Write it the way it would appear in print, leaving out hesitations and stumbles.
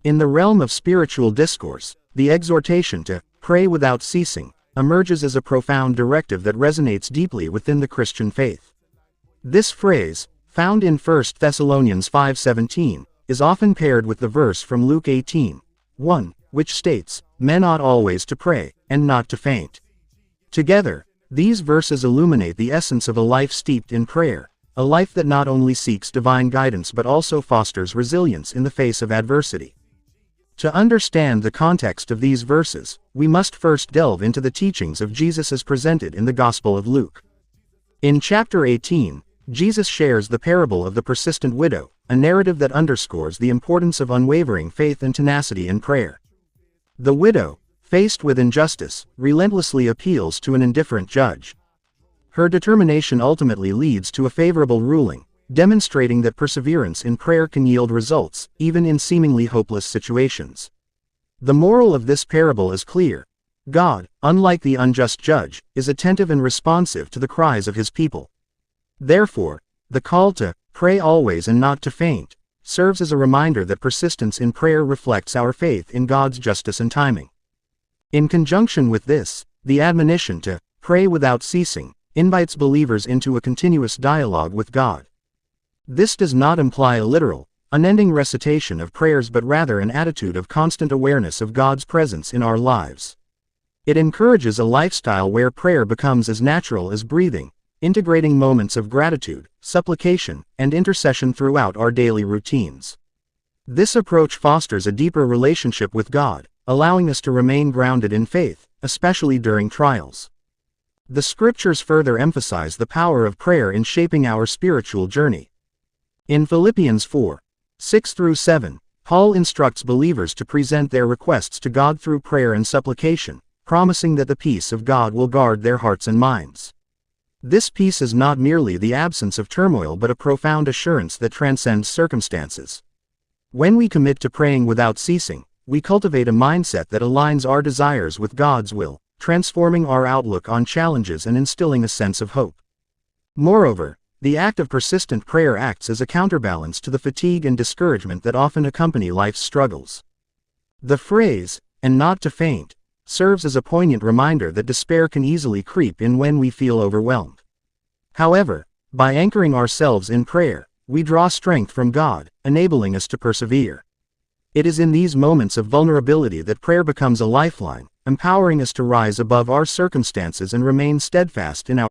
In the realm of spiritual discourse, the exhortation to pray without ceasing emerges as a profound directive that resonates deeply within the Christian faith. This phrase, found in 1 Thessalonians 5:17, is often paired with the verse from Luke 18:1, which states, "Men ought always to pray, and not to faint." Together, these verses illuminate the essence of a life steeped in prayer, a life that not only seeks divine guidance but also fosters resilience in the face of adversity. To understand the context of these verses, we must first delve into the teachings of Jesus as presented in the Gospel of Luke. In chapter 18, Jesus shares the parable of the persistent widow, a narrative that underscores the importance of unwavering faith and tenacity in prayer. The widow, faced with injustice, relentlessly appeals to an indifferent judge. Her determination ultimately leads to a favorable ruling, demonstrating that perseverance in prayer can yield results, even in seemingly hopeless situations. The moral of this parable is clear. God, unlike the unjust judge, is attentive and responsive to the cries of his people. Therefore, the call to pray always and not to faint serves as a reminder that persistence in prayer reflects our faith in God's justice and timing. In conjunction with this, the admonition to pray without ceasing invites believers into a continuous dialogue with God. This does not imply a literal, unending recitation of prayers but rather an attitude of constant awareness of God's presence in our lives. It encourages a lifestyle where prayer becomes as natural as breathing, integrating moments of gratitude, supplication, and intercession throughout our daily routines. This approach fosters a deeper relationship with God, allowing us to remain grounded in faith, especially during trials. The Scriptures further emphasize the power of prayer in shaping our spiritual journey. In Philippians 4:6-7, Paul instructs believers to present their requests to God through prayer and supplication, promising that the peace of God will guard their hearts and minds. This peace is not merely the absence of turmoil but a profound assurance that transcends circumstances. When we commit to praying without ceasing, we cultivate a mindset that aligns our desires with God's will, transforming our outlook on challenges and instilling a sense of hope. Moreover, the act of persistent prayer acts as a counterbalance to the fatigue and discouragement that often accompany life's struggles. The phrase, "and not to faint," serves as a poignant reminder that despair can easily creep in when we feel overwhelmed. However, by anchoring ourselves in prayer, we draw strength from God, enabling us to persevere. It is in these moments of vulnerability that prayer becomes a lifeline, empowering us to rise above our circumstances and remain steadfast in our